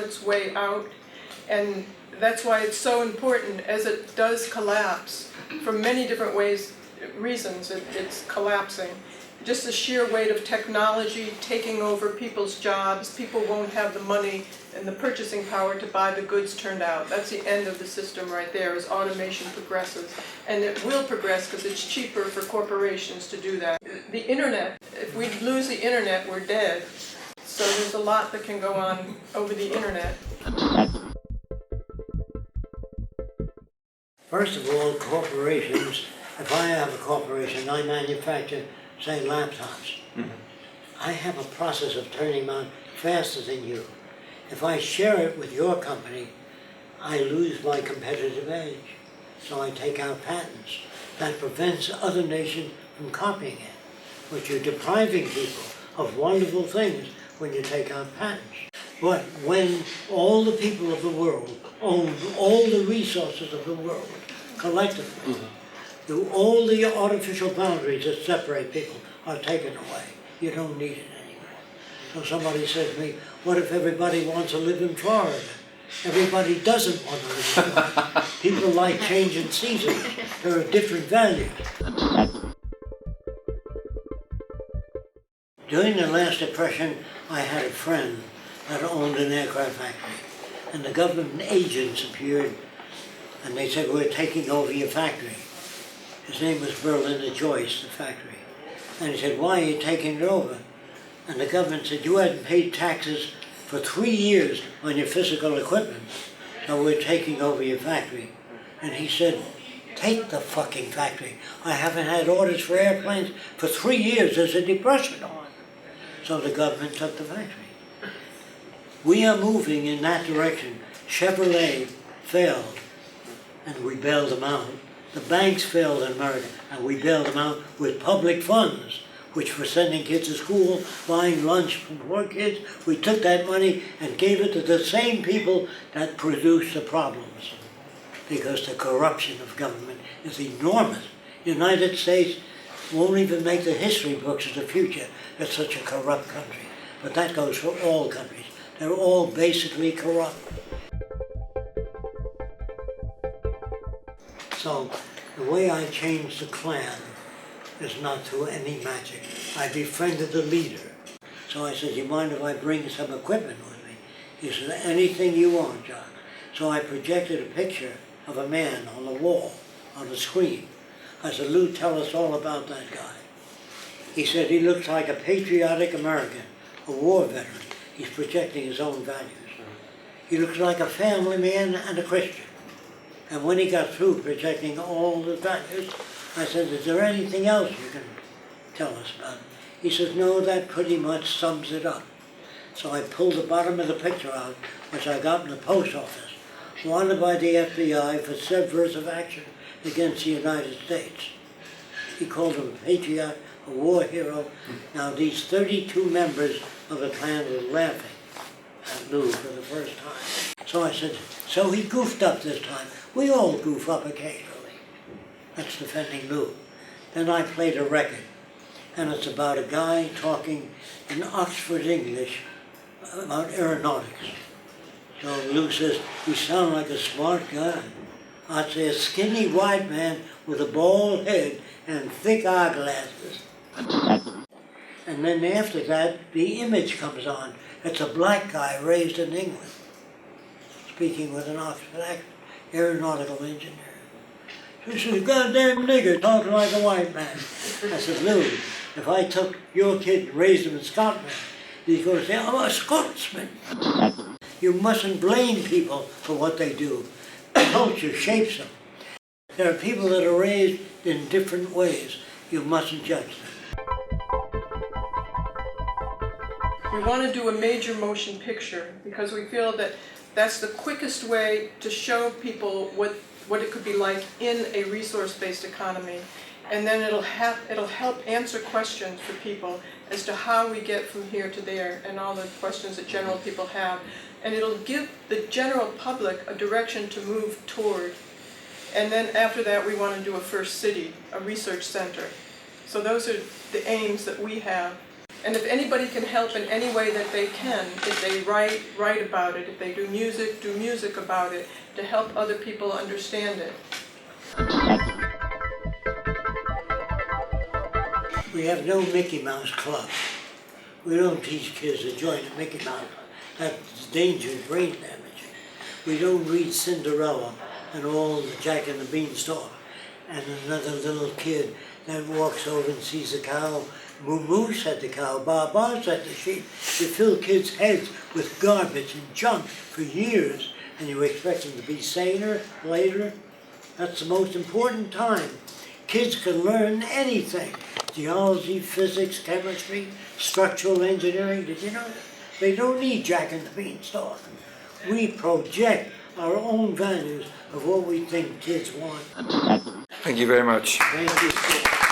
its way out. And that's why it's so important, as it does collapse, for many different reasons it's collapsing. Just the sheer weight of technology taking over people's jobs. People won't have the money and the purchasing power to buy the goods turned out. That's the end of the system right there, as automation progresses. And it will progress because it's cheaper for corporations to do that. The internet, if we lose the internet, we're dead. So there's a lot that can go on over the internet. First of all, corporations, if I have a corporation, I manufacture, say, laptops. Mm-hmm. I have a process of turning them out faster than you. If I share it with your company, I lose my competitive edge. So I take out patents. That prevents other nations from copying it. But you're depriving people of wonderful things when you take out patents. But when all the people of the world own all the resources of the world collectively, all the artificial boundaries that separate people are taken away. You don't need it anymore. So somebody said to me, what if everybody wants to live in Florida? Everybody doesn't want to live in Florida. People like changing seasons. There are different values. During the last Depression, I had a friend that owned an aircraft factory. And the government agents appeared and they said, we're taking over your factory. His name was Berliner Joyce, the factory. And he said, why are you taking it over? And the government said, you hadn't paid taxes for 3 years on your physical equipment, so we're taking over your factory. And he said, take the fucking factory. I haven't had orders for airplanes for 3 years. There's a depression on. So the government took the factory. We are moving in that direction. Chevrolet failed, and we bailed them out. The banks failed in America, and we bailed them out with public funds, which were sending kids to school, buying lunch for poor kids. We took that money and gave it to the same people that produced the problems, because the corruption of government is enormous. The United States won't even make the history books of the future. It's such a corrupt country. But that goes for all countries. They're all basically corrupt. So the way I changed the Klan is not through any magic. I befriended the leader. So I said, you mind if I bring some equipment with me? He said, anything you want, Jacques. So I projected a picture of a man on the wall, on the screen. I said, Lou, tell us all about that guy. He said, he looks like a patriotic American, a war veteran. He's projecting his own values. He looks like a family man and a Christian. And when he got through projecting all the values, I said, is there anything else you can tell us about? He says, no, that pretty much sums it up. So I pulled the bottom of the picture out, which I got in the post office, wanted by the FBI for subversive action against the United States. He called him a patriot, a war hero. Now these 32 members of the Klan were laughing at Lou for the first time. So I said, so he goofed up this time. We all goof up occasionally. That's defending Lou. Then I played a record, and it's about a guy talking in Oxford English about aeronautics. So Lou says, you sound like a smart guy. I'd say a skinny white man with a bald head and thick eyeglasses. And then after that, the image comes on. It's a black guy raised in England, speaking with an Oxford accent. Aeronautical engineer. So he says, goddamn nigger talking like a white man. I said, Lou, if I took your kid and raised him in Scotland, he's going to say, I'm a Scotsman. You mustn't blame people for what they do. Culture shapes them. There are people that are raised in different ways. You mustn't judge them. We want to do a major motion picture because we feel that that's the quickest way to show people what it could be like in a resource-based economy. And then it'll help answer questions for people as to how we get from here to there and all the questions that general people have. And it'll give the general public a direction to move toward. And then after that, we want to do a first city, a research center. So those are the aims that we have. And if anybody can help in any way that they can, if they write about it, if they do music about it, to help other people understand it. We have no Mickey Mouse Club. We don't teach kids to join a Mickey Mouse. That's dangerous, brain damaging. We don't read Cinderella and all the Jack and the Beanstalk and another little kid that walks over and sees a cow. Moo Moo said the cow, Ba Ba said the sheep. You fill kids' heads with garbage and junk for years and you expect them to be saner later? That's the most important time. Kids can learn anything. Geology, physics, chemistry, structural engineering, did you know that? They don't need Jack and the Beanstalk. We project our own values of what we think kids want. Thank you very much. Thank you.